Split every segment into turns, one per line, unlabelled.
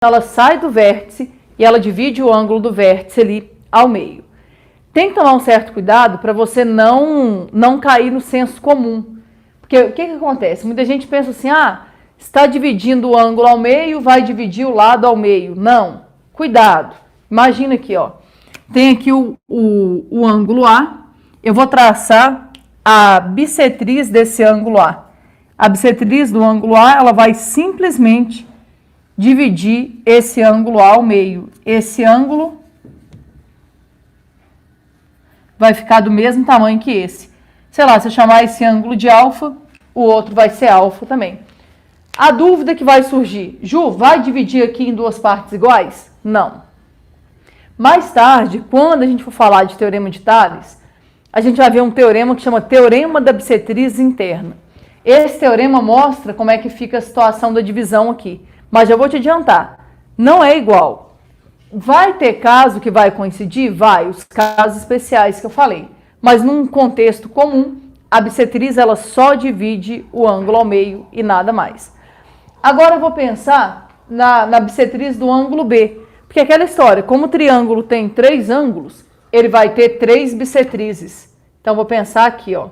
ela sai do vértice e ela divide o ângulo do vértice ali ao meio. Tem que tomar um certo cuidado para você não cair no senso comum. Porque o que acontece? Muita gente pensa assim, está dividindo o ângulo ao meio, vai dividir o lado ao meio. Não, cuidado. Imagina aqui, ó. Tem aqui o ângulo A, eu vou traçar a bissetriz desse ângulo A. A bissetriz do ângulo A, ela vai simplesmente dividir esse ângulo A ao meio. Esse ângulo vai ficar do mesmo tamanho que esse. Sei lá, se eu chamar esse ângulo de alfa, o outro vai ser alfa também. A dúvida que vai surgir, Ju, vai dividir aqui em duas partes iguais? Não. Mais tarde, quando a gente for falar de teorema de Tales, a gente vai ver um teorema que chama teorema da bissetriz interna. Esse teorema mostra como é que fica a situação da divisão aqui. Mas já vou te adiantar, não é igual. Vai ter caso que vai coincidir? Vai, os casos especiais que eu falei. Mas num contexto comum, a bissetriz ela só divide o ângulo ao meio e nada mais. Agora eu vou pensar na bissetriz do ângulo B. Porque aquela história, como o triângulo tem 3 ângulos, ele vai ter 3 bissetrizes. Então, vou pensar aqui, ó.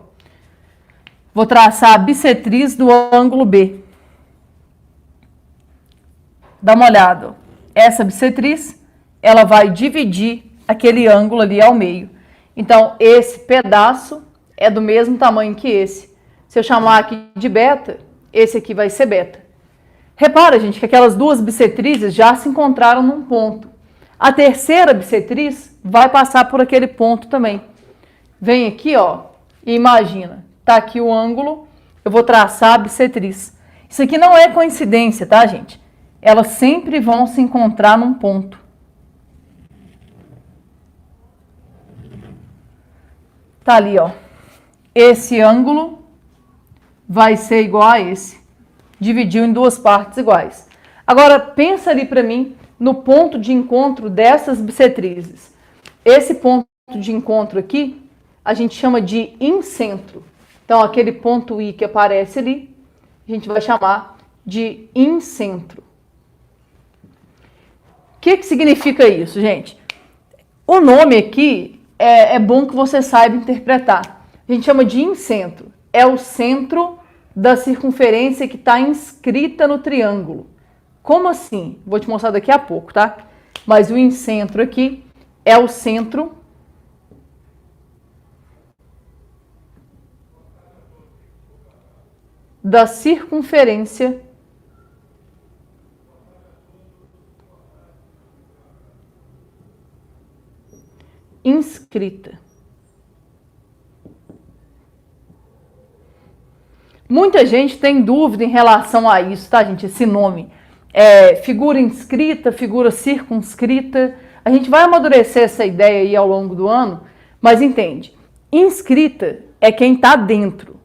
Vou traçar a bissetriz do ângulo B. Dá uma olhada. Essa bissetriz, ela vai dividir aquele ângulo ali ao meio. Então, esse pedaço é do mesmo tamanho que esse. Se eu chamar aqui de beta, esse aqui vai ser beta. Repara, gente, que aquelas duas bissetrizes já se encontraram num ponto. A terceira bissetriz vai passar por aquele ponto também. Vem aqui, ó, e imagina. Tá aqui o ângulo, eu vou traçar a bissetriz. Isso aqui não é coincidência, tá, gente? Elas sempre vão se encontrar num ponto. Tá ali, ó. Esse ângulo vai ser igual a esse. Dividiu em duas partes iguais. Agora, pensa ali para mim no ponto de encontro dessas bissetrizes. Esse ponto de encontro aqui, a gente chama de incentro. Então, aquele ponto I que aparece ali, a gente vai chamar de incentro. O que significa isso, gente? O nome aqui é bom que você saiba interpretar. A gente chama de incentro. É o centro da circunferência que está inscrita no triângulo. Como assim? Vou te mostrar daqui a pouco, tá? Mas o incentro aqui é o centro da circunferência inscrita. Muita gente tem dúvida em relação a isso, tá, gente? Esse nome. Figura inscrita, figura circunscrita. A gente vai amadurecer essa ideia aí ao longo do ano, mas entende. Inscrita é quem está dentro.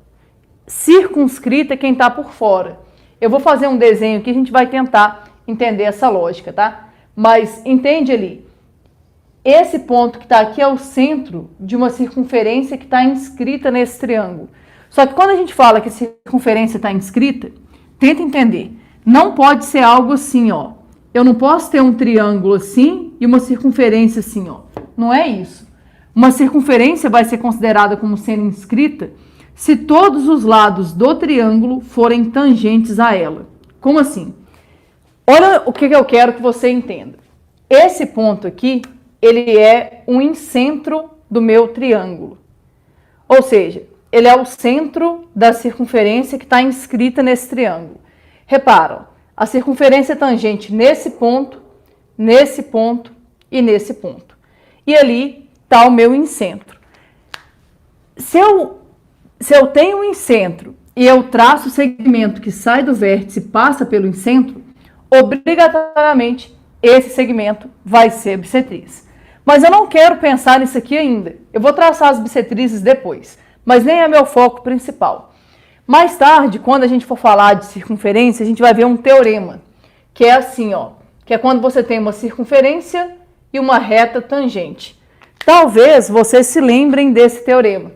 Circunscrita é quem está por fora. Eu vou fazer um desenho aqui, a gente vai tentar entender essa lógica, tá? Mas entende ali. Esse ponto que está aqui é o centro de uma circunferência que está inscrita nesse triângulo. Só que quando a gente fala que a circunferência está inscrita, tenta entender. Não pode ser algo assim, ó. Eu não posso ter um triângulo assim e uma circunferência assim, ó. Não é isso. Uma circunferência vai ser considerada como sendo inscrita se todos os lados do triângulo forem tangentes a ela. Como assim? Olha o que eu quero que você entenda. Esse ponto aqui, ele é um incentro do meu triângulo. Ou seja, ele é o centro da circunferência que está inscrita nesse triângulo. Repara, a circunferência tangente nesse ponto e nesse ponto. E ali está o meu incentro. Se eu tenho um incentro e eu traço o segmento que sai do vértice e passa pelo incentro, obrigatoriamente esse segmento vai ser bissetriz. Mas eu não quero pensar nisso aqui ainda. Eu vou traçar as bissetrizes depois. Mas nem é meu foco principal. Mais tarde, quando a gente for falar de circunferência, a gente vai ver um teorema, que é assim, ó, que é quando você tem uma circunferência e uma reta tangente. Talvez vocês se lembrem desse teorema.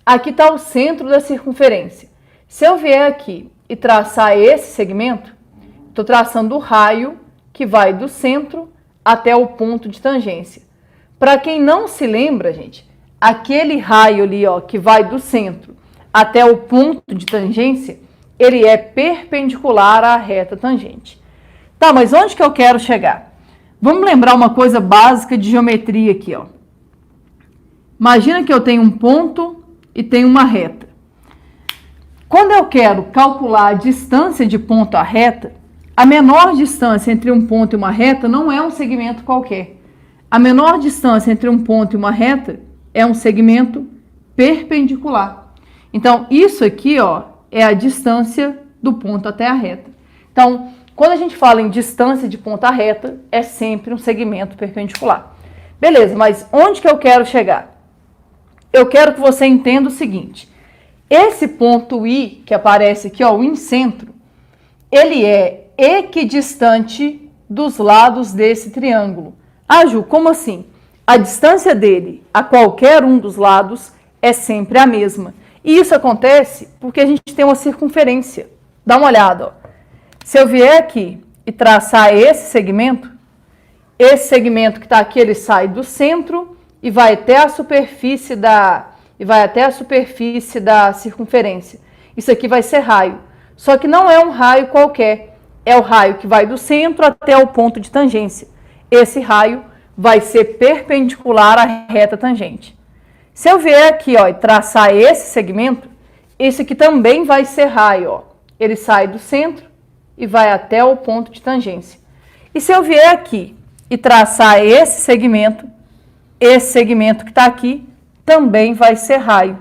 Aqui está o centro da circunferência. Se eu vier aqui e traçar esse segmento, estou traçando o raio que vai do centro até o ponto de tangência. Para quem não se lembra, gente, aquele raio ali, ó, que vai do centro até o ponto de tangência, ele é perpendicular à reta tangente. Tá, mas onde que eu quero chegar? Vamos lembrar uma coisa básica de geometria aqui, ó. Imagina que eu tenho um ponto e tenho uma reta. Quando eu quero calcular a distância de ponto à reta, a menor distância entre um ponto e uma reta não é um segmento qualquer. A menor distância entre um ponto e uma reta é um segmento perpendicular. Então, isso aqui, ó, é a distância do ponto até a reta. Então, quando a gente fala em distância de ponta a reta, é sempre um segmento perpendicular. Beleza, mas onde que eu quero chegar? Eu quero que você entenda o seguinte. Esse ponto I, que aparece aqui, ó, o incentro, ele é equidistante dos lados desse triângulo. Ah, Ju, como assim? A distância dele a qualquer um dos lados é sempre a mesma. E isso acontece porque a gente tem uma circunferência. Dá uma olhada, ó. Se eu vier aqui e traçar esse segmento que está aqui, ele sai do centro e vai até a superfície da circunferência. Isso aqui vai ser raio. Só que não é um raio qualquer. É o raio que vai do centro até o ponto de tangência. Esse raio vai ser perpendicular à reta tangente. Se eu vier aqui, ó, e traçar esse segmento, esse aqui também vai ser raio, ó. Ele sai do centro e vai até o ponto de tangência. E se eu vier aqui e traçar esse segmento que está aqui, também vai ser raio.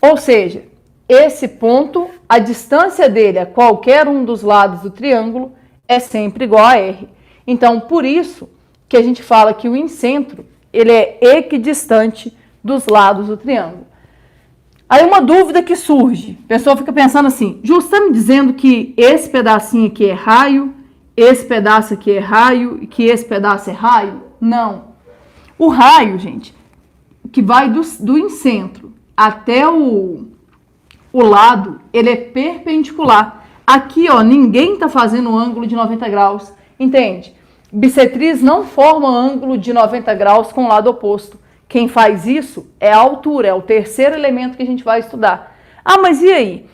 Ou seja, esse ponto, a distância dele a qualquer um dos lados do triângulo é sempre igual a R. Então, por isso que a gente fala que o incentro, ele é equidistante dos lados do triângulo. Aí uma dúvida que surge, a pessoa fica pensando assim, Ju, você está me dizendo que esse pedacinho aqui é raio, esse pedaço aqui é raio e que esse pedaço é raio? Não. O raio, gente, que vai do incentro até o lado, ele é perpendicular. Aqui, ó, ninguém está fazendo um ângulo de 90 graus, entende? Bissetriz não forma ângulo de 90 graus com o lado oposto. Quem faz isso é a altura, é o terceiro elemento que a gente vai estudar. Ah, mas e aí?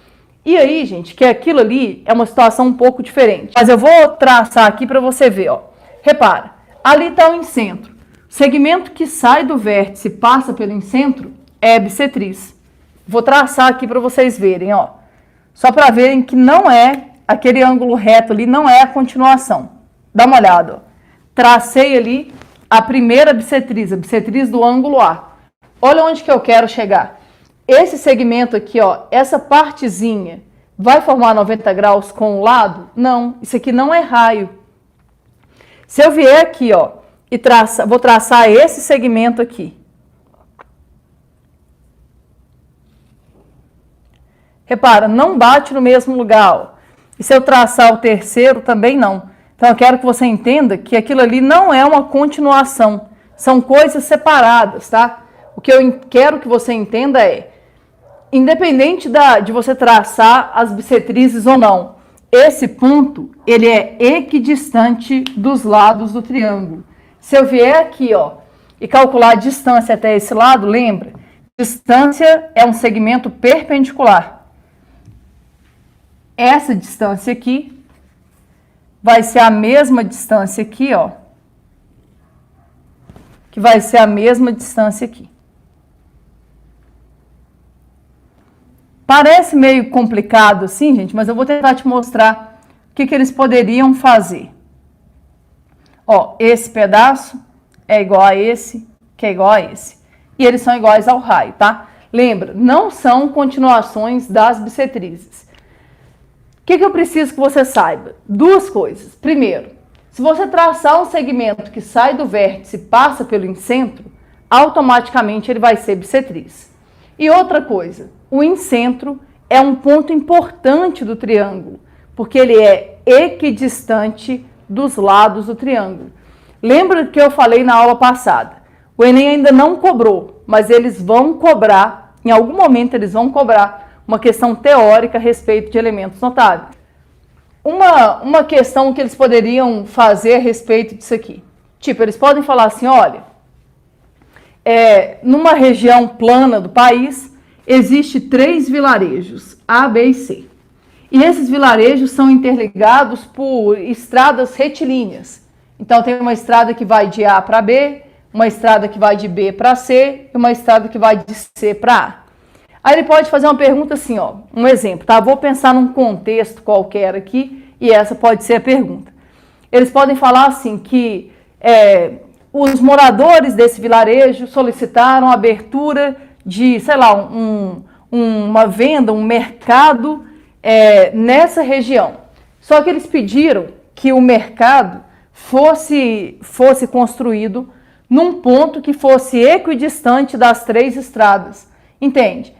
E aí, gente, que aquilo ali é uma situação um pouco diferente. Mas eu vou traçar aqui para você ver, ó. Repara, ali está o incentro. O segmento que sai do vértice e passa pelo incentro é a bissetriz. Vou traçar aqui para vocês verem, ó. Só para verem que não é, aquele ângulo reto ali não é a continuação. Dá uma olhada, ó. Tracei ali a primeira bissetriz, a bissetriz do ângulo A. Olha onde que eu quero chegar. Esse segmento aqui, ó, essa partezinha, vai formar 90 graus com o lado? Não, isso aqui não é raio. Se eu vier aqui, ó, e vou traçar esse segmento aqui. Repara, não bate no mesmo lugar, ó. E se eu traçar o terceiro, também não. Então, eu quero que você entenda que aquilo ali não é uma continuação. São coisas separadas, tá? O que eu quero que você entenda é, independente de você traçar as bissetrizes ou não, esse ponto, ele é equidistante dos lados do triângulo. Se eu vier aqui, ó, e calcular a distância até esse lado, lembra? Distância é um segmento perpendicular. Essa distância aqui vai ser a mesma distância aqui, ó, que vai ser a mesma distância aqui. Parece meio complicado assim, gente, mas eu vou tentar te mostrar o que eles poderiam fazer. Ó, esse pedaço é igual a esse, que é igual a esse. E eles são iguais ao raio, tá? Lembra, não são continuações das bissetrizes. O que eu preciso que você saiba? Duas coisas. Primeiro, se você traçar um segmento que sai do vértice e passa pelo incentro, automaticamente ele vai ser bissetriz. E outra coisa, o incentro é um ponto importante do triângulo, porque ele é equidistante dos lados do triângulo. Lembra que eu falei na aula passada? O Enem ainda não cobrou, mas eles vão cobrar, em algum momento eles vão cobrar uma questão teórica a respeito de elementos notáveis. uma questão que eles poderiam fazer a respeito disso aqui. Tipo, eles podem falar assim, olha, numa região plana do país, existe 3 vilarejos, A, B e C. E esses vilarejos são interligados por estradas retilíneas. Então, tem uma estrada que vai de A para B, uma estrada que vai de B para C e uma estrada que vai de C para A. Aí ele pode fazer uma pergunta assim, ó, um exemplo, tá? Vou pensar num contexto qualquer aqui e essa pode ser a pergunta. Eles podem falar assim que os moradores desse vilarejo solicitaram a abertura de, sei lá, uma venda, um mercado nessa região. Só que eles pediram que o mercado fosse construído num ponto que fosse equidistante das 3 estradas. Entende?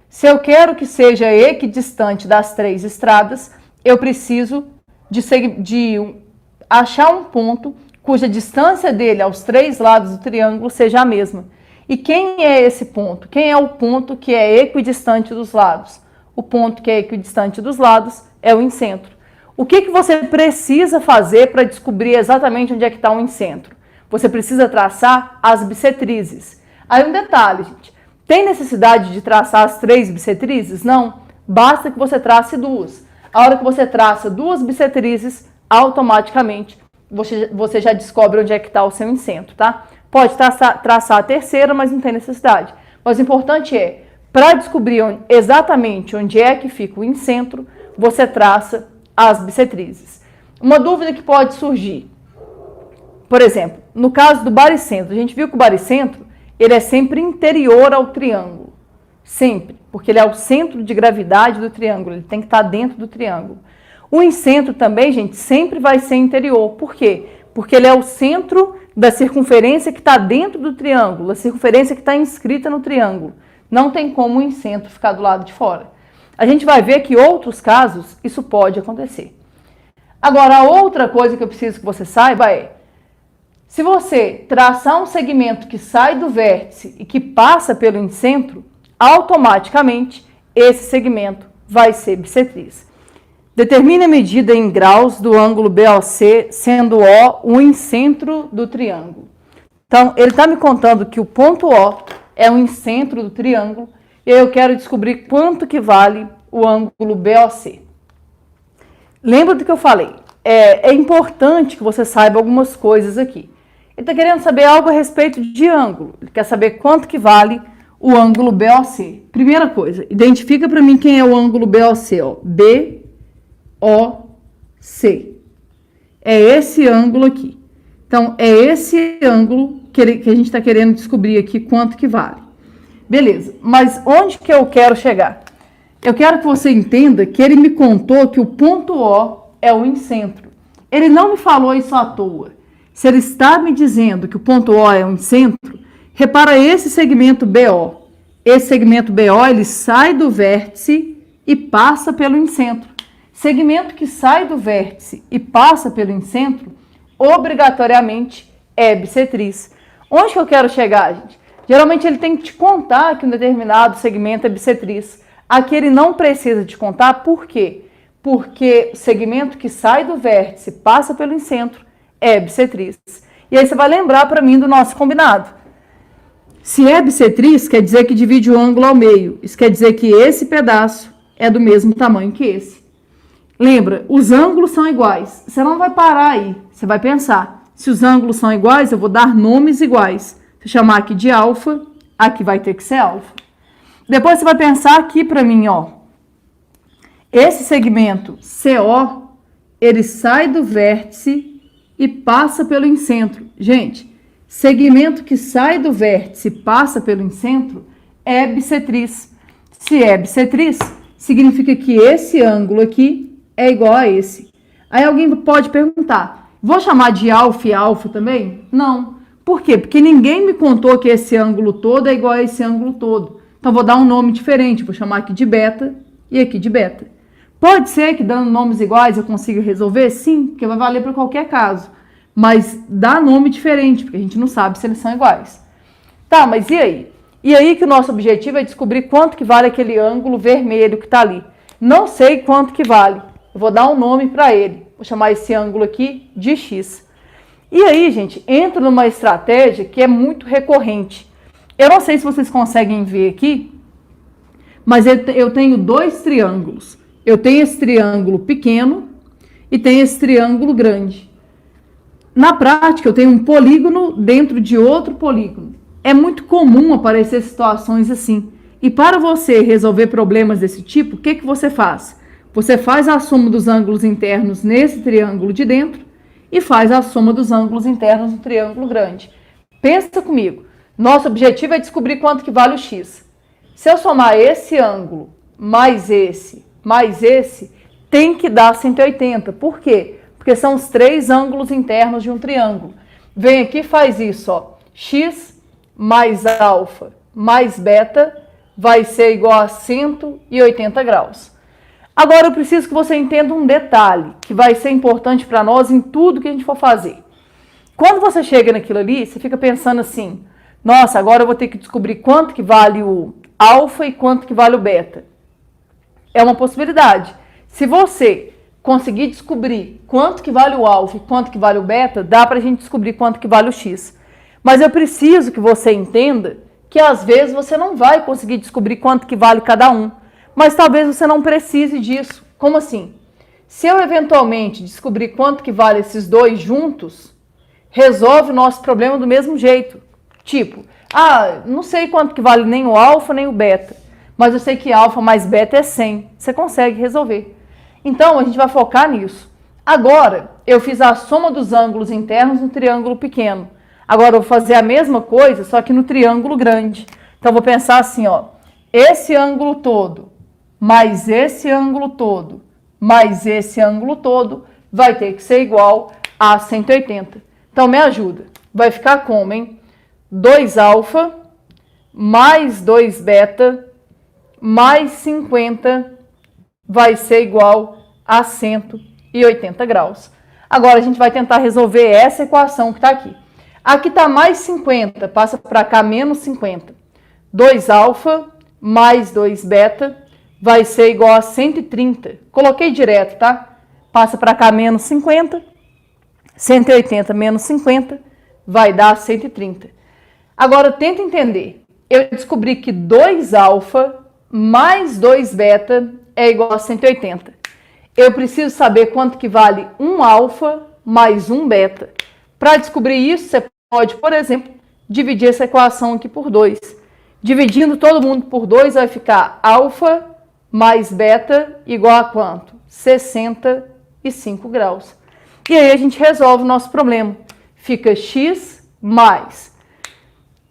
Se eu quero que seja equidistante das 3 estradas, eu preciso de achar um ponto cuja distância dele aos 3 lados do triângulo seja a mesma. E quem é esse ponto? Quem é o ponto que é equidistante dos lados? O ponto que é equidistante dos lados é o incentro. O que você precisa fazer para descobrir exatamente onde é que está o incentro? Você precisa traçar as bissetrizes. Aí um detalhe, gente. Tem necessidade de traçar as 3 bissetrizes? Não. Basta que você trace 2. A hora que você traça 2 bissetrizes, automaticamente você já descobre onde é que está o seu incentro, tá? Pode traçar a terceira, mas não tem necessidade. Mas o importante é, para descobrir exatamente onde é que fica o incentro, você traça as bissetrizes. Uma dúvida que pode surgir, por exemplo, no caso do baricentro, a gente viu que o baricentro, ele é sempre interior ao triângulo, sempre, porque ele é o centro de gravidade do triângulo, ele tem que estar dentro do triângulo. O incentro também, gente, sempre vai ser interior. Por quê? Porque ele é o centro da circunferência que está dentro do triângulo, a circunferência que está inscrita no triângulo. Não tem como o incentro ficar do lado de fora. A gente vai ver que em outros casos isso pode acontecer. Agora, a outra coisa que eu preciso que você saiba é, se você traçar um segmento que sai do vértice e que passa pelo incentro, automaticamente esse segmento vai ser bissetriz. Determine a medida em graus do ângulo BOC, sendo O o incentro do triângulo. Então, ele está me contando que o ponto O é o incentro do triângulo e eu quero descobrir quanto que vale o ângulo BOC. Lembra do que eu falei? É importante que você saiba algumas coisas aqui. Ele está querendo saber algo a respeito de ângulo. Ele quer saber quanto que vale o ângulo BOC. Primeira coisa, identifica para mim quem é o ângulo BOC. Ó. BOC. É esse ângulo aqui. Então, é esse ângulo que a gente está querendo descobrir aqui quanto que vale. Beleza, mas onde que eu quero chegar? Eu quero que você entenda que ele me contou que o ponto O é o incentro. Ele não me falou isso à toa. Se ele está me dizendo que o ponto O é o incentro, repara esse segmento BO. Esse segmento BO, ele sai do vértice e passa pelo incentro. Segmento que sai do vértice e passa pelo incentro, obrigatoriamente é bissetriz. Onde que eu quero chegar, gente? Geralmente ele tem que te contar que um determinado segmento é bissetriz. Aqui ele não precisa te contar, por quê? Porque o segmento que sai do vértice, passa pelo incentro, é bissetriz. E aí você vai lembrar para mim do nosso combinado. Se é bissetriz, quer dizer que divide o ângulo ao meio. Isso quer dizer que esse pedaço é do mesmo tamanho que esse. Lembra, os ângulos são iguais. Você não vai parar aí, você vai pensar. Se os ângulos são iguais, eu vou dar nomes iguais. Se eu chamar aqui de alfa, aqui vai ter que ser alfa. Depois você vai pensar aqui para mim, ó. Esse segmento CO, ele sai do vértice e passa pelo incentro. Gente, segmento que sai do vértice e passa pelo incentro é bissetriz. Se é bissetriz, significa que esse ângulo aqui é igual a esse. Aí alguém pode perguntar, vou chamar de alfa e alfa também? Não. Por quê? Porque ninguém me contou que esse ângulo todo é igual a esse ângulo todo. Então, vou dar um nome diferente. Vou chamar aqui de beta e aqui de beta. Pode ser que dando nomes iguais eu consiga resolver? Sim, porque vai valer para qualquer caso. Mas dá nome diferente, porque a gente não sabe se eles são iguais. Tá, mas e aí? E aí que o nosso objetivo é descobrir quanto que vale aquele ângulo vermelho que está ali. Não sei quanto que vale. Eu vou dar um nome para ele. Vou chamar esse ângulo aqui de X. E aí, gente, entra numa estratégia que é muito recorrente. Eu não sei se vocês conseguem ver aqui, mas eu tenho dois triângulos. Eu tenho esse triângulo pequeno e tenho esse triângulo grande. Na prática, eu tenho um polígono dentro de outro polígono. É muito comum aparecer situações assim. E para você resolver problemas desse tipo, o que você faz? Você faz a soma dos ângulos internos nesse triângulo de dentro e faz a soma dos ângulos internos no triângulo grande. Pensa comigo. Nosso objetivo é descobrir quanto que vale o x. Se eu somar esse ângulo mais esse, tem que dar 180. Por quê? Porque são os três ângulos internos de um triângulo. Vem aqui e faz isso, ó. X mais alfa mais beta vai ser igual a 180 graus. Agora eu preciso que você entenda um detalhe que vai ser importante para nós em tudo que a gente for fazer. Quando você chega naquilo ali, você fica pensando assim, nossa, agora eu vou ter que descobrir quanto que vale o alfa e quanto que vale o beta. É uma possibilidade. Se você conseguir descobrir quanto que vale o alfa e quanto que vale o beta, dá para a gente descobrir quanto que vale o x. Mas eu preciso que você entenda que às vezes você não vai conseguir descobrir quanto que vale cada um. Mas talvez você não precise disso. Como assim? Se eu eventualmente descobrir quanto que vale esses dois juntos, resolve o nosso problema do mesmo jeito. Tipo, não sei quanto que vale nem o alfa nem o beta, mas eu sei que alfa mais beta é 100. Você consegue resolver. Então, a gente vai focar nisso. Agora, eu fiz a soma dos ângulos internos no triângulo pequeno. Agora, eu vou fazer a mesma coisa, só que no triângulo grande. Então, eu vou pensar assim, ó. Esse ângulo todo, mais esse ângulo todo, mais esse ângulo todo, vai ter que ser igual a 180. Então, me ajuda. Vai ficar como, hein? 2 alfa, mais 2 beta, mais 50, vai ser igual a 180 graus. Agora, a gente vai tentar resolver essa equação que está aqui. Aqui está mais 50, passa para cá menos 50. 2 alfa mais 2 beta vai ser igual a 130. Coloquei direto, tá? Passa para cá menos 50. 180 menos 50 vai dar 130. Agora, tenta entender. Eu descobri que 2 alfa mais 2 beta é igual a 180. Eu preciso saber quanto que vale 1 alfa mais 1 beta. Para descobrir isso, você pode, por exemplo, dividir essa equação aqui por 2. Dividindo todo mundo por 2, vai ficar alfa mais beta igual a quanto? 65 graus. E aí a gente resolve o nosso problema. Fica x mais.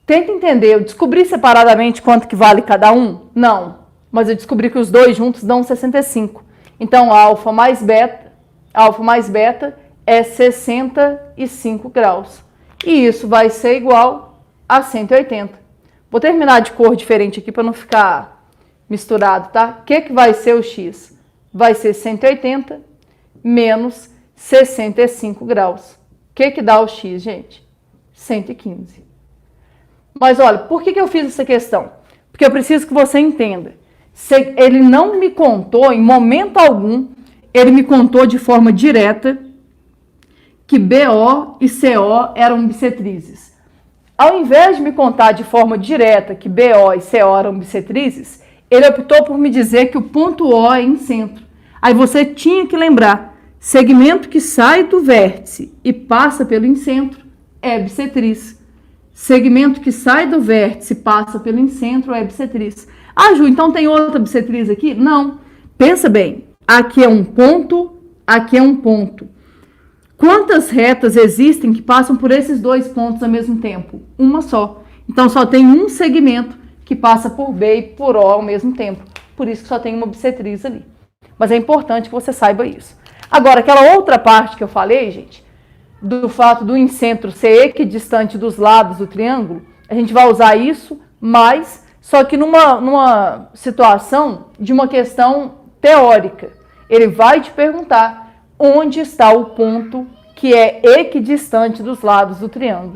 Tenta entender, eu descobri separadamente quanto que vale cada um? Não, mas eu descobri que os dois juntos dão 65. Então, alfa mais beta é 65 graus. E isso vai ser igual a 180. Vou terminar de cor diferente aqui para não ficar misturado, tá? O que vai ser o x? Vai ser 180 menos 65 graus. O que dá o x, gente? 115. Mas olha, por que eu fiz essa questão? Porque eu preciso que você entenda. Ele não me contou, em momento algum, ele me contou de forma direta que BO e CO eram bissetrizes. Ao invés de me contar de forma direta que BO e CO eram bissetrizes, ele optou por me dizer que o ponto O é em centro. Aí você tinha que lembrar, segmento que sai do vértice e passa pelo incentro é bissetriz. Segmento que sai do vértice e passa pelo incentro é bissetriz. Ah, Ju, então tem outra bissetriz aqui? Não. Pensa bem, aqui é um ponto, aqui é um ponto. Quantas retas existem que passam por esses dois pontos ao mesmo tempo? Uma só. Então, só tem um segmento que passa por B e por O ao mesmo tempo. Por isso que só tem uma bissetriz ali. Mas é importante que você saiba isso. Agora, aquela outra parte que eu falei, gente, do fato do incentro ser equidistante dos lados do triângulo, a gente vai usar isso, mas só que numa situação de uma questão teórica. Ele vai te perguntar onde está o ponto que é equidistante dos lados do triângulo.